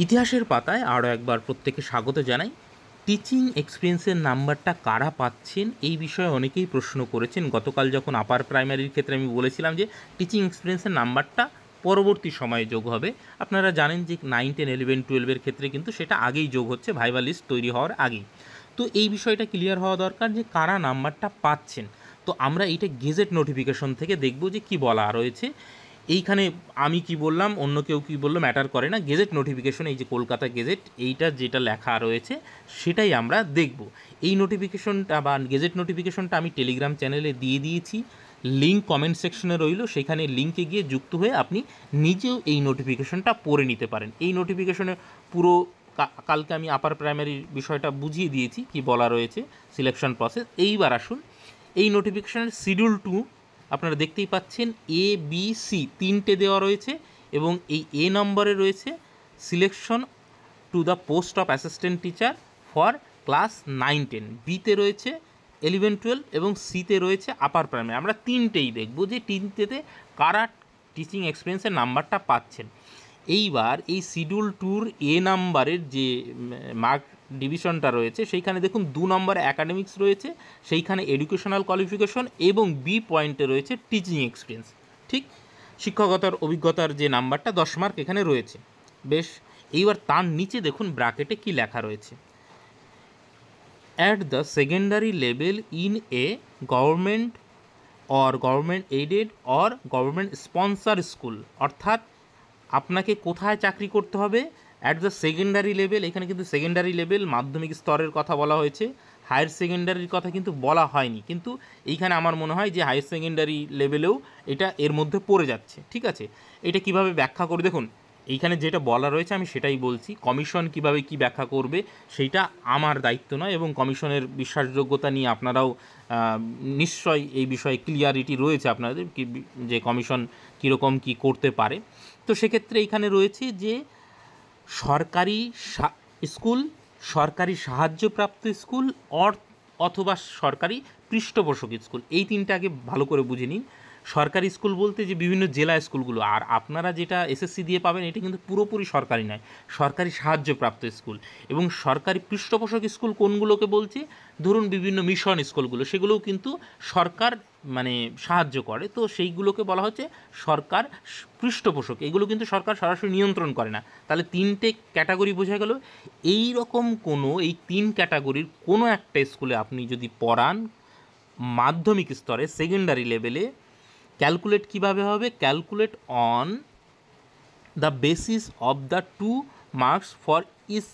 ইতিহাসের পাতায় আরও একবার প্রত্যেককে স্বাগত জানাই। টিচিং এক্সপিরিয়েন্সের নাম্বারটা কারা পাচ্ছেন এই বিষয়ে অনেকেই প্রশ্ন করেছেন। গতকাল যখন আপার প্রাইমারির ক্ষেত্রে আমি বলেছিলাম যে টিচিং এক্সপিরিয়েন্সের নাম্বারটা পরবর্তী সময়ে যোগ হবে। আপনারা জানেন যে 9, 10, 11, 12-এর ক্ষেত্রে কিন্তু সেটা আগেই যোগ হচ্ছে, ভাইভা লিস্ট তৈরি হওয়ার আগেই। তো এই বিষয়টা ক্লিয়ার হওয়া দরকার যে কারা নাম্বারটা পাচ্ছেন। তো আমরা এইটা গেজেট নোটিফিকেশন থেকে দেখব যে কি বলা রয়েছে। এইখানে আমি কি বললাম, অন্য কেউ কী বললো, ম্যাটার করে না। গেজেট নোটিফিকেশন, এই যে কলকাতা গেজেট, এইটা যেটা লেখা রয়েছে সেটাই আমরা দেখব। এই নোটিফিকেশনটা বা গেজেট নোটিফিকেশনটা আমি টেলিগ্রাম চ্যানেলে দিয়ে দিয়েছি, লিঙ্ক কমেন্ট সেকশনে রইল, সেখানে লিঙ্কে গিয়ে যুক্ত হয়ে আপনি নিজেও এই নোটিফিকেশনটা পড়ে নিতে পারেন। এই নোটিফিকেশনে পুরো কালকে আমি আপার প্রাইমারির বিষয়টা বুঝিয়ে দিয়েছি কি বলা রয়েছে, সিলেকশন প্রসেস। এইবার আসুন, এই নোটিফিকেশনের শিডিউল 2 আপনারা দেখতেই পাচ্ছেন, এ বি সি তিনটে দেওয়া রয়েছে এবং এই এ নম্বরে রয়েছে selection to the post of assistant teacher for class 9, 10, বিতে রয়েছে 11, 12 এবং সিতে রয়েছে আপার প্রাইমারি। আমরা তিনটেই দেখব যে তিনটেতে কারা টিচিং এক্সপিরিয়েন্সের নাম্বারটা পাচ্ছেন। এইবার এই শিডিউল 2-র এ নাম্বারের যে মার্ক ডিভিশনটা রয়েছে সেইখানে দেখুন 2 নম্বরে অ্যাকাডেমিক্স রয়েছে, সেইখানে এডুকেশনাল কোয়ালিফিকেশন এবং বি পয়েন্টে রয়েছে টিচিং এক্সপিরিয়েন্স। ঠিক শিক্ষকতার অভিজ্ঞতার যে নাম্বারটা 10 মার্ক এখানে রয়েছে। বেশ, এইবার তার নিচে দেখুন ব্র্যাকেটে কি লেখা রয়েছে, at the secondary level in a government or government aided or government sponsor school. অর্থাৎ আপনাকে কোথায় চাকরি করতে হবে, অ্যাট দ্য সেকেন্ডারি লেভেল। এখানে কিন্তু সেকেন্ডারি লেভেল মাধ্যমিক স্তরের কথা বলা হয়েছে, হায়ার সেকেন্ডারির কথা কিন্তু বলা হয়নি। কিন্তু এইখানে আমার মনে হয় যে হায়ার সেকেন্ডারি লেভেলেও এটা এর মধ্যে পড়ে যাচ্ছে। ঠিক আছে, এটা কিভাবে ব্যাখ্যা করে দেখুন, এইখানে যেটা বলা রয়েছে আমি সেটাই বলছি। কমিশন কিভাবে কি ব্যাখ্যা করবে সেইটা আমার দায়িত্ব নয়, এবং কমিশনের বিশ্বাসযোগ্যতা নিয়ে আপনারাও নিশ্চয়ই এই বিষয়ে ক্লিয়ারিটি রয়েছে আপনাদের কি, যে কমিশন কীরকম কি করতে পারে। তো সেক্ষেত্রে এইখানে রয়েছে যে সরকারি স্কুল, সরকারি সাহায্যপ্রাপ্ত স্কুল অথবা সরকারি পৃষ্ঠপোষক স্কুল। এই তিনটা আগে ভালো করে বুঝে নিন। সরকারি স্কুল বলতে যে বিভিন্ন জেলা স্কুলগুলো, আর আপনারা যেটা এসএসসি দিয়ে পাবেন এটা কিন্তু পুরোপুরি সরকারি নয়, সরকারি সাহায্যপ্রাপ্ত স্কুল। এবং সরকারি পৃষ্ঠপোষক স্কুল কোনগুলোকে বলছে, ধরুন বিভিন্ন মিশন স্কুলগুলো, সেগুলোও কিন্তু সরকার মানে সাহায্য করে, তো সেইগুলোকে বলা হচ্ছে সরকার পৃষ্ঠপোষক। এগুলো কিন্তু সরকার সরাসরি নিয়ন্ত্রণ করে না। তাহলে তিনটে ক্যাটাগরি বোঝা গেল। এই রকম কোনো এই 3 ক্যাটাগরির কোনো একটা স্কুলে আপনি যদি পড়ান মাধ্যমিক স্তরে, সেকেন্ডারি লেভেলে, ক্যালকুলেট কিভাবে হবে, calculate on the basis of the 2 marks for each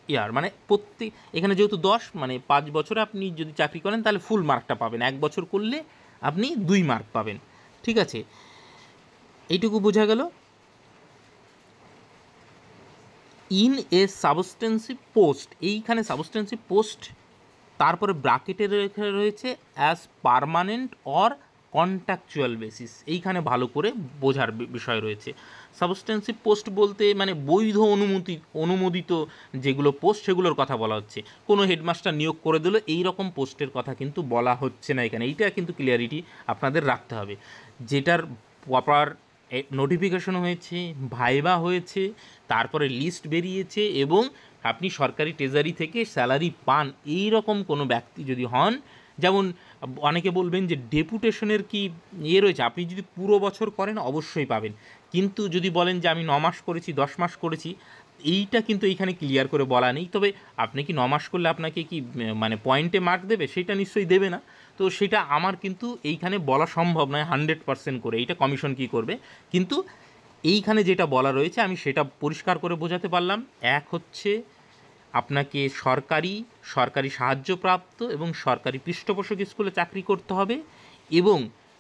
year. মানে প্রত্যেক, এখানে যেহেতু 10 মানে 5 বছরে আপনি যদি চাকরি করেন তাহলে ফুল মার্কটা পাবেন, 1 বছর করলে আপনি 2 মার্ক পাবেন। ঠিক আছে, এইটুকু বোঝা গেল। ইন এ সাবস্টেন্সিভ পোস্ট, এইখানে সাবস্টেন্সিভ পোস্ট, তারপরে ব্র্যাকেটে রয়েছে as permanent or contractual basis. এইখানে ভালো করে বোঝার বিষয় রয়েছে। সাবস্টেন্সিভ পোস্ট বলতে মানে বৈধ অনুমোদিত যেগুলো পোস্ট সেগুলোর কথা বলা হচ্ছে। কোনো হেডমাস্টার নিয়োগ করে দিল এই রকম পোস্টের কথা কিন্তু বলা হচ্ছে না এখানে। এইটা কিন্তু ক্লিয়ারিটি আপনাদের রাখতে হবে। যেটার প্রপার নোটিফিকেশন হয়েছে, ভাইবা হয়েছে, তারপরে লিস্ট বেরিয়েছে এবং আপনি সরকারি ট্রেজারি থেকে স্যালারি পান, এই রকম কোনো ব্যক্তি যদি হন, যেমন অনেকে বলবেন যে ডেপুটেশনের কি রয়েছে, আপনি যদি পুরো বছর করেন অবশ্যই পাবেন। কিন্তু যদি বলেন যে আমি 9 মাস করেছি, 10 মাস করেছি, এইটা কিন্তু এইখানে ক্লিয়ার করে বলা নেই। তবে আপনি কি 9 মাস করলে আপনাকে কি মানে পয়েন্টে মার্ক দেবে, সেটা নিশ্চয়ই দেবে না। তো সেটা আমার কিন্তু এইখানে বলা সম্ভব নয় 100% করে, এইটা কমিশন কি করবে। কিন্তু এইখানে যেটা বলা রয়েছে আমি সেটা পরিষ্কার করে বোঝাতে পারলাম। এক হচ্ছে আপনাকে সরকারি সাহায্যপ্রাপ্ত এবং সরকারি পৃষ্ঠপোষক স্কুলে চাকরি করতে হবে, এবং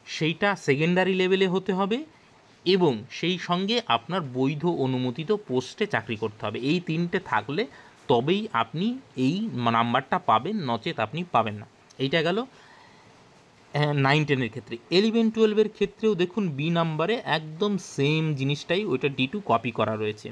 সেইটা সেকেন্ডারি লেভেলে হতে হবে, এবং সেই সঙ্গে আপনার বৈধ অনুমোদিত পোস্টে চাকরি করতে হবে। এই তিনটে থাকলে তবেই আপনি এই নাম্বারটা পাবেন, নচেত আপনি পাবেন না। এইটা গেল 9, 10-এর ক্ষেত্রে। 11, 12-এর ক্ষেত্রেও দেখুন বি নাম্বারে একদম সেম জিনিসটাই, ওইটা D2 কপি করা রয়েছে।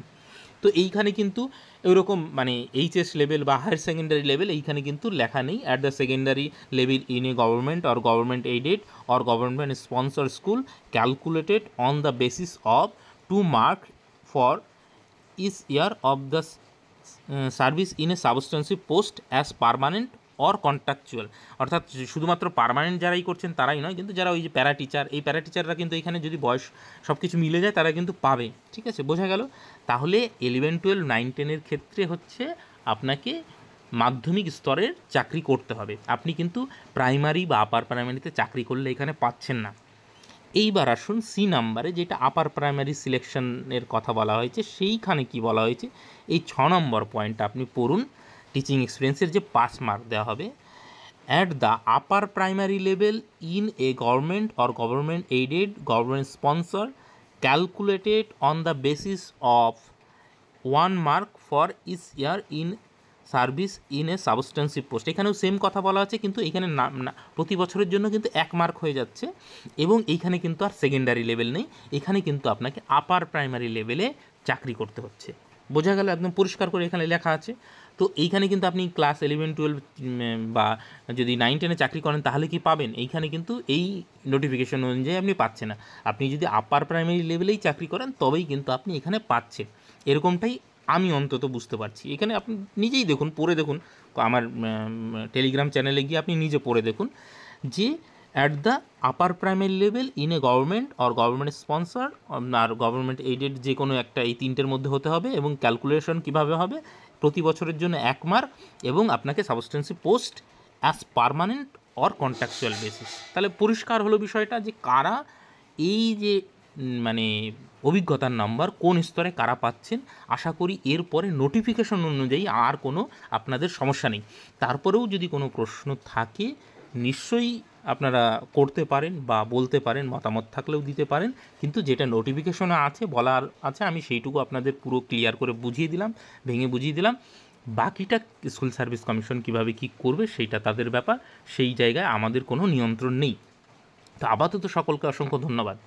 তো এইখানে কিন্তু ওইরকম মানে এইচএস লেভেল বা হায়ার সেকেন্ডারি লেভেল এইখানে কিন্তু লেখা নেই। At the secondary level in a government or government aided or government sponsor school calculated on the basis of 2 mark for each year of the service in a substantive post as permanent or contractual. অর্থাৎ শুধুমাত্র permanent যারাই করছেন তারাই নয়, কিন্তু যারা ওই যে প্যারা টিচার, এই প্যারা টিচাররা কিন্তু এখানে যদি বয়স সব কিছু মিলে যায় তারা কিন্তু পাবে। ঠিক আছে, বোঝা গেল? তাহলে 11, 12, 9, 10-এর ক্ষেত্রে হচ্ছে আপনাকে মাধ্যমিক স্তরের চাকরি করতে হবে। আপনি কিন্তু প্রাইমারি বা আপার প্রাইমারিতে চাকরি করলে এখানে পাচ্ছেন না। এইবার আসুন সি নাম্বারে, যেটা আপার প্রাইমারি সিলেকশনের কথা বলা হয়েছে, সেইখানে কি বলা হয়েছে এই 6 নম্বর পয়েন্টটা আপনি পড়ুন। টিচিং এক্সপিরিয়েন্সের যে 5 মার্ক দেওয়া হবে, at the upper primary level in a government or government aided government sponsor calculated on the basis of 1 mark for each year in service in a substantive post. এখানেও সেম কথা বলা আছে, কিন্তু এখানে না প্রতি বছরের জন্য কিন্তু 1 মার্ক হয়ে যাচ্ছে, এবং এইখানে কিন্তু আর সেকেন্ডারি লেভেল নেই, এখানে কিন্তু আপনাকে আপার প্রাইমারি লেভেলে চাকরি করতে হচ্ছে। বোঝা গেল? একদম পরিষ্কার করে এখানে লেখা আছে। তো এইখানে কিন্তু আপনি ক্লাস 11, 12 বা যদি 9, 10-এ চাকরি করেন তাহলে কি পাবেন? এইখানে কিন্তু এই নোটিফিকেশন অনুযায়ী আপনি পাচ্ছেন না। আপনি যদি আপার প্রাইমারি লেভেলেই চাকরি করেন তবেই কিন্তু আপনি এখানে পাচ্ছেন, এরকমটাই আমি অন্তত বুঝতে পারছি। এখানে আপনি নিজেই দেখুন, পড়ে দেখুন, আমার টেলিগ্রাম চ্যানেলে গিয়ে আপনি নিজে পড়ে দেখুন যে at the upper primary level in a government or government sponsor আর গভর্নমেন্ট এইডেড যে কোনো একটা, এই 3টের মধ্যে হতে হবে, এবং ক্যালকুলেশন কীভাবে হবে, প্রতি বছরের জন্য 1 মার্ক, এবং আপনাকে substantive post as permanent or contractual basis. তাহলে পরিষ্কার হলো বিষয়টা যে কারা এই যে মানে অভিজ্ঞতার নাম্বার কোন স্তরে কারা পাচ্ছেন। আশা করি এরপরে নোটিফিকেশন অনুযায়ী আর কোনো আপনাদের সমস্যা নেই। তারপরেও যদি কোনো প্রশ্ন থাকে নিশ্চয়ই আপনারা করতে পারেন বা বলতে পারেন, মতামত থাকলেও দিতে পারেন, কিন্তু যেটা নোটিফিকেশনে আছে বলার আছে আমি সেইটুকু আপনাদের পুরো ক্লিয়ার করে বুঝিয়ে দিলাম, ভেঙে বুঝিয়ে দিলাম। বাকিটা স্কুল সার্ভিস কমিশন কীভাবে কী করবে সেইটা তাদের ব্যাপার, সেই জায়গায় আমাদের কোনো নিয়ন্ত্রণ নেই। তো আপাতত সকলকে অসংখ্য ধন্যবাদ।